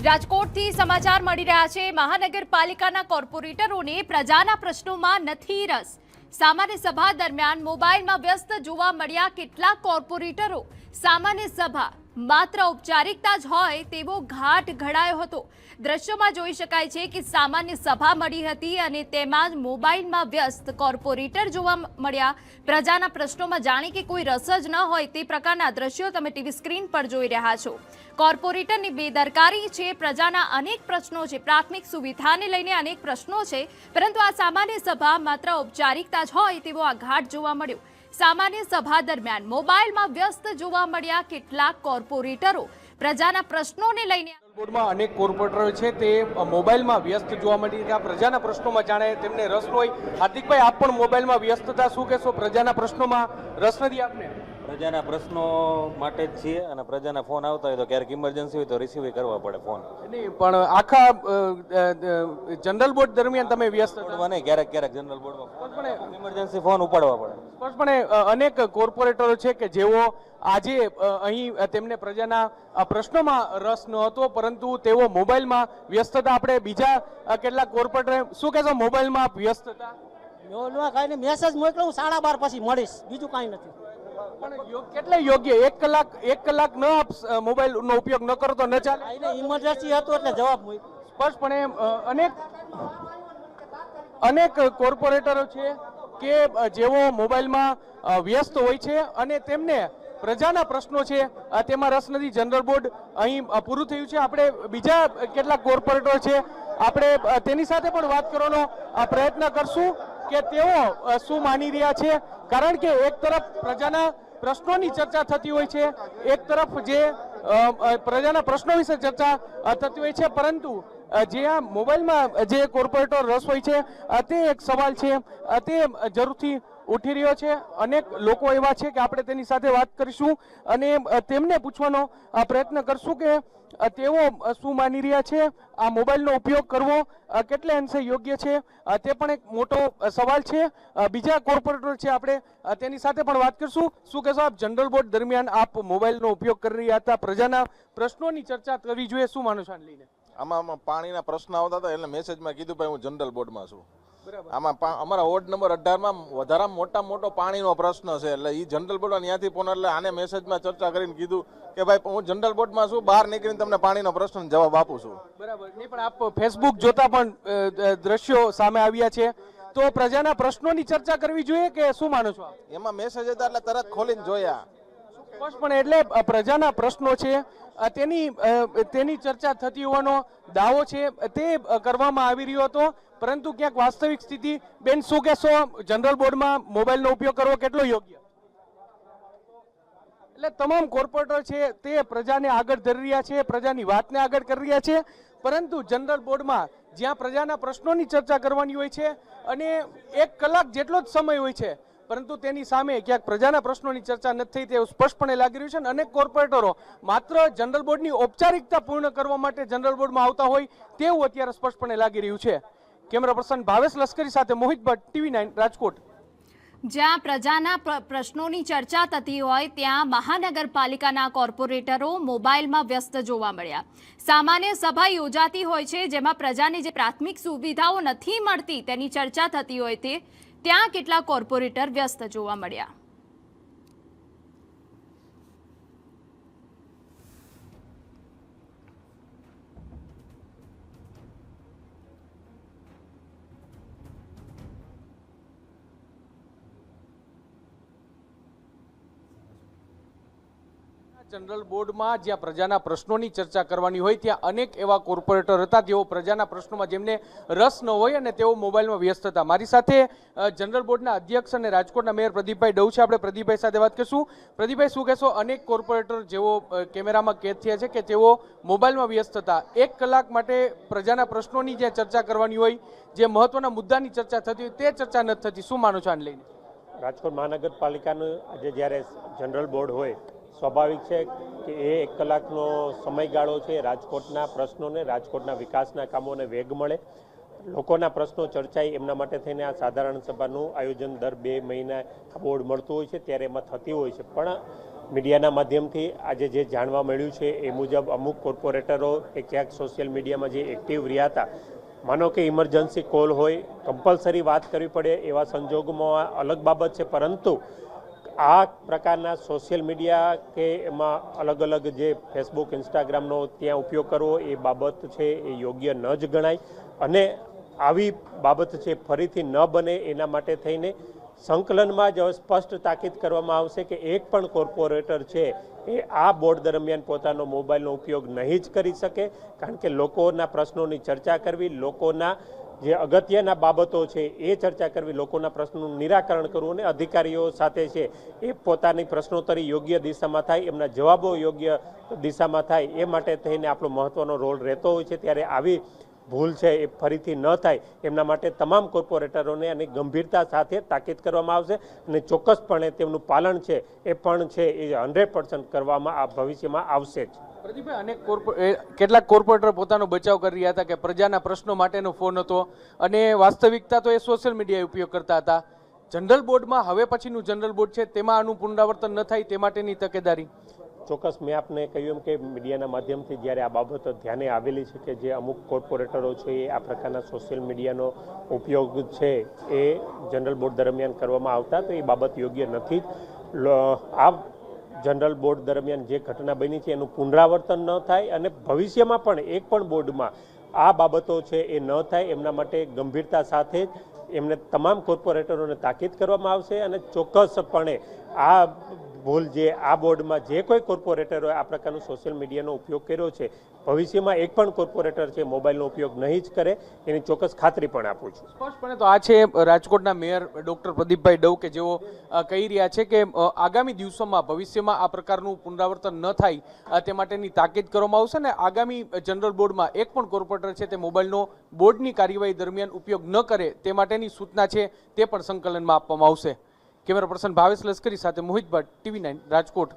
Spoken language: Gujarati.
રાજકોટથી સમાચાર મળી રહ્યા છે। મહાનગરપાલિકાના કોર્પોરેટરોને પ્રજાના પ્રશ્નોમાં નથી રસ। સામાન્ય સભા દરમિયાન મોબાઈલમાં વ્યસ્ત જોવા મળ્યા કેટલાક કોર્પોરેટરો। સામાન્ય સભા માત્ર ઔપચારિકતા જ હોય તેવો ઘાટ ઘડાયો હતો। દ્રશ્યોમાં જોઈ શકાય છે કે સામાન્ય સભા મળી હતી અને તેમાં જ મોબાઈલમાં વ્યસ્ત કોર્પોરેટર જોવા મળ્યા। પ્રજાના પ્રશ્નોમાં જાણે કે કોઈ રસ જ ન હોય તે પ્રકારના દ્રશ્યો તમે ટીવી સ્ક્રીન પર જોઈ રહ્યા છો। કોર્પોરેટરની બેદરકારી છે। પ્રજાના અનેક પ્રશ્નો છે, પ્રાથમિક સુવિધાને લઈને અનેક પ્રશ્નો છે, પરંતુ આ સામાન્ય સભા માત્ર ઔપચારિકતા જ હોય તેવો આ ઘાટ જોવા મળ્યો। સામાન્ય સભા દરમિયાન મોબાઈલમાં વ્યસ્ત જોવા મળ્યા કેટલાક કોર્પોરેટરો। પ્રજાના પ્રશ્નોને લઈને બોર્ડમાં અનેક કોર્પોરેટરો છે તે મોબાઈલમાં વ્યસ્ત જોવા મળી રહ્યા। પ્રજાના પ્રશ્નોમાં જાણે તેમને રસ હોય। હાર્દિકભાઈ, આપ પણ મોબાઈલમાં વ્યસ્ત હતા, શું કહેશો? પ્રજાના પ્રશ્નોમાં રસ નથી આપને? પ્રજાના પ્રશ્નો માટે જ છીએ અને પ્રજાના ફોન આવતા હોય તો ક્યારેક ઇમરજન્સી હોય તો રિસીવ કરવા પડે ફોન। નહીં, પણ આખા જનરલ બોર્ડ દરમિયાન તમે વ્યસ્ત હતા? નહીં, ક્યારેક જનરલ બોર્ડમાં ઇમરજન્સી ફોન ઉપાડવા પડે। સ્પષ્ટપણે અનેક કોર્પોરેટરો છે કે જેઓ આજે અહીં તેમને પ્રજાના પ્રશ્નોમાં રસ ન હતો, પરંતુ તેઓ મોબાઈલમાં વ્યસ્ત હતા। આપણે બીજા કેટલાક કોર્પોરેટર, શું કહેશો? મોબાઈલમાં વ્યસ્ત હતા? કાંઈ મેસેજ મોકલું 12:30 પછી મળીશ, બીજું કાંઈ નથી। પણ કેટલે યોગ્ય? એક કલાક ન મોબાઈલનો ઉપયોગ ન કરો તો ન ચાલે? ઇમરજન્સી હતું એટલે જવાબ મૂક્યો। સ્પષ્ટપણે અનેક કોર્પોરેટરો છે કે જેઓ મોબાઈલમાં વ્યસ્ત હોય છે અને તેમને પ્રજાના પ્રશ્નો છે તેમાં રસ નથી। જનરલ બોર્ડ અહીં પૂરું થયું છે। આપણે બીજા કેટલાક કોર્પોરેટર છે, આપણે તેની સાથે પણ વાત કરવાનો પ્રયત્ન કરશું કે તેઓ શું માની રહ્યા છે, કારણ કે એક તરફ પ્રજાના પ્રશ્નોની ચર્ચા થતી હોય છે, એક તરફ જે પ્રજાના પ્રશ્નો વિશે ચર્ચા થતી હોય છે, પરંતુ જે આ મોબાઈલમાં જે કોર્પોરેટર રસ હોય છે તે એક સવાલ છે તે જરૂરથી ઉઠી રહ્યો છે। અનેક લોકો એવા છે કે આપણે તેની સાથે વાત કરીશું અને તેમને પૂછવાનો પ્રયત્ન કરશું કે તેઓ શું માની રહ્યા છે, આ મોબાઈલનો ઉપયોગ કરવો કેટલે અંશે યોગ્ય છે, તે પણ એક મોટો સવાલ છે। બીજા કોર્પોરેટર છે, આપણે તેની સાથે પણ વાત કરીશું। શું કહેશો આપ? જનરલ બોર્ડ દરમિયાન આપ મોબાઈલનો ઉપયોગ કરી રહ્યા હતા, પ્રજાના પ્રશ્નોની ચર્ચા કરવી જોઈએ, શું માનો છો આને લઈને? આમાં પાણીના પ્રશ્ન આવતા હતા એટલે મેસેજમાં કીધું ભાઈ હું જનરલ બોર્ડમાં છું। આમાં અમારા વોર્ડ નંબર 18માં વધારામાં મોટો પાણીનો પ્રશ્ન છે, એટલે એ જનરલ બોર્ડમાં ત્યાંથી ફોન એટલે આને મેસેજમાં ચર્ચા કરીને કીધું કે ભાઈ હું જનરલ બોર્ડમાં છું, બહાર નીકળીને તમને પાણીનો પ્રશ્ન જવાબ આપું છું। બરાબર। નહીં, પણ આપ ફેસબુક જોતા પણ દ્રશ્યો સામે આવ્યા છે, તો પ્રજાના પ્રશ્નોની ચર્ચા કરવી જોઈએ કે શું માનો છો? એમાં મેસેજ હતા એટલે તરત ખોલીને જોયા। પણ એટલે પ્રજાના પ્રશ્નો છે તેની ચર્ચા થતી હોવાનો દાવો છે તે કરવામાં આવી રહ્યો હતો, પરંતુ ક્યાંક વાસ્તવિક સ્થિતિ, બેન શું કહેશો? જનરલ બોર્ડમાં મોબાઈલનો ઉપયોગ કરવો કેટલો યોગ્ય? એટલે તમામ કોર્પોરેટર છે તે પ્રજાને આગળ ધરી રહ્યા છે, પ્રજાની વાતને આગળ કરી રહ્યા છે, પરંતુ જનરલ બોર્ડમાં જ્યાં પ્રજાના પ્રશ્નોની ચર્ચા કરવાની હોય છે અને 1 કલાક જેટલો જ સમય હોય છે, પરંતુ તેની સામે ક્યાંક પ્રજાના પ્રશ્નોની ચર્ચા નથી થઈ તેવું સ્પષ્ટપણે લાગી રહ્યું છે। અને અનેક કોર્પોરેટરો માત્ર જનરલ બોર્ડની ઔપચારિકતા પૂર્ણ કરવા માટે જનરલ બોર્ડમાં આવતા હોય તેવું અત્યારે સ્પષ્ટપણે લાગી રહ્યું છે। કેમેરા પર્સન ભાવેશ લશ્કરી સાથે મોહિત ભટ્ટ, TV9 રાજકોટ। જ્યાં પ્રજાના પ્રશ્નોની ચર્ચા થતી હોય ત્યાં મહાનગરપાલિકાના કોર્પોરેટરો મોબાઈલમાં વ્યસ્ત જોવા મળ્યા। સામાન્ય સભા યોજાતી હોય છે જેમાં પ્રજાને જે પ્રાથમિક સુવિધાઓ નથી મળતી તેની ચર્ચા થતી હોય તે ત્યાં કેટલાક કોર્પોરેટર વ્યસ્ત જોવા મળ્યા। જનરલ બોર્ડમાં જ્યાં પ્રજાના પ્રશ્નોની ચર્ચા કરવાની હોય ત્યાં અનેક એવા કોર્પોરેટર હતા તેઓ પ્રજાના પ્રશ્નોમાં જેમને રસ ન હોય અને તેઓ મોબાઈલમાં વ્યસ્ત હતા। મારી સાથે જનરલ બોર્ડના અધ્યક્ષ અને રાજકોટના મેયર પ્રદીપભાઈ ડૌ છે, આપણે પ્રદીપભાઈ સાથે વાત કરીશું। પ્રદીપભાઈ, શું કહેશો? અનેક કોર્પોરેટર જેઓ કેમેરામાં કેદ થયા છે કે તેઓ મોબાઈલમાં વ્યસ્ત હતા, 1 કલાક માટે પ્રજાના પ્રશ્નોની જે ચર્ચા કરવાની હોય, જે મહત્વના મુદ્દાની ચર્ચા થતી હોય તે ચર્ચા નથી થતી, શું માનો છો આને લઈને? રાજકોટ મહાનગરપાલિકાનું આજે જ્યારે જનરલ બોર્ડ હોય, સ્વાભાવિક છે કે એ 1 કલાકનો સમયગાળો છે રાજકોટના પ્રશ્નોને, રાજકોટના વિકાસના કામોને વેગ મળે, લોકોના પ્રશ્નો ચર્ચાય, એમના માટે થઈને આ સાધારણ સભાનું આયોજન દર 2 મહિના બોર્ડ મળતું હોય છે ત્યારે એમાં થતી હોય છે। પણ મીડિયાના માધ્યમથી આજે જે જાણવા મળ્યું છે એ મુજબ અમુક કોર્પોરેટરો એ ક્યાંક સોશિયલ મીડિયામાં જે એક્ટિવ રહ્યા હતા, માનો કે ઇમરજન્સી કોલ હોય, કમ્પલસરી વાત કરવી પડે એવા સંજોગોમાં અલગ બાબત છે, પરંતુ આ પ્રકારના સોશિયલ મીડિયા કે એમાં અલગ અલગ જે ફેસબુક, ઇન્સ્ટાગ્રામનો ત્યાં ઉપયોગ કરવો એ બાબત છે એ યોગ્ય ન જ ગણાય અને આવી બાબત છે ફરીથી ન બને એના માટે થઈને સંકલનમાં જ સ્પષ્ટ તાકીદ કરવામાં આવશે કે એક પણ કોર્પોરેટર છે એ આ બોર્ડ દરમિયાન પોતાનો મોબાઈલનો ઉપયોગ નહીં જ કરી શકે, કારણ કે લોકોના પ્રશ્નોની ચર્ચા કરવી, લોકોના જે અગત્યના બાબતો છે એ ચર્ચા કરવી, લોકોના પ્રશ્નોનું નિરાકરણ કરવું અને અધિકારીઓ સાથે છે એ પોતાની પ્રશ્નોત્તરી યોગ્ય દિશામાં થાય, એમના જવાબો યોગ્ય દિશામાં થાય એ માટે થઈને આપણો મહત્વનો રોલ રહેતો હોય છે. ત્યારે આવી ભૂલ છે એ ફરીથી ન થાય એમના માટે તમામ કોર્પોરેટરોને અને ગંભીરતા સાથે તાકીદ કરવામાં આવશે અને ચોક્કસપણે તેમનું પાલન છે એ પણ છે એ 100% કરવામાં આ ભવિષ્યમાં આવશે જ. પ્રદીપભાઈ, અનેક કેટલાક કોર્પોરેટર પોતાનો બચાવ કરી રહ્યા હતા કે પ્રજાના પ્રશ્નો માટેનો ફોન હતો અને વાસ્તવિકતા તો એ સોશિયલ મીડિયા ઉપયોગ કરતા હતા. જનરલ બોર્ડમાં હવે પછીનું જનરલ બોર્ડ છે તેમાં આનું પુનરાવર્તન ન થાય તે માટેની તકેદારી. ચોક્કસ મેં આપને કહ્યું એમ કે મીડિયાના માધ્યમથી જ્યારે આ બાબત ધ્યાને આવેલી છે કે જે અમુક કોર્પોરેટરો છે એ આ પ્રકારના સોશિયલ મીડિયાનો ઉપયોગ છે એ જનરલ બોર્ડ દરમિયાન કરવામાં આવતા, તો એ બાબત યોગ્ય નથી. આ જનરલ બોર્ડ દરમિયાન જે ઘટના બની છે એનું પુનરાવર્તન ન થાય અને ભવિષ્યમાં પણ એક પણ બોર્ડમાં આ બાબતો છે એ ન થાય એમના માટે ગંભીરતા સાથે એમને તમામ કોર્પોરેટરોને તાકીદ કરવામાં આવશે અને ચોક્કસપણે આ ભૂલ જે આ બોર્ડમાં જે કોઈ કોર્પોરેટરોએ આ પ્રકારનો સોશિયલ મીડિયાનો ઉપયોગ કર્યો છે, ભવિષ્યમાં એક પણ કોર્પોરેટર છે મોબાઈલનો ઉપયોગ નહીં જ કરે એની ચોક્કસ ખાતરી પણ આપું છું. સ્પષ્ટપણે તો આ છે રાજકોટના મેયર ડોક્ટર પ્રદીપભાઈ ડવ કે જેઓ કહી રહ્યા છે કે આગામી દિવસોમાં ભવિષ્યમાં આ પ્રકારનું પુનરાવર્તન ન થાય તે માટેની તાકીદ કરવામાં આવશે અને આગામી જનરલ બોર્ડમાં એક પણ કોર્પોરેટર છે તે મોબાઈલનો બોર્ડની કાર્યવાહી દરમિયાન ઉપયોગ ન કરે તે માટેની સૂચના છે તે પણ સંકલનમાં આપવામાં આવશે. કેમેરા પર્સન ભાવેશ લશ્કરી સાથે મોહિત ભટ્ટ, TV9 રાજકોટ.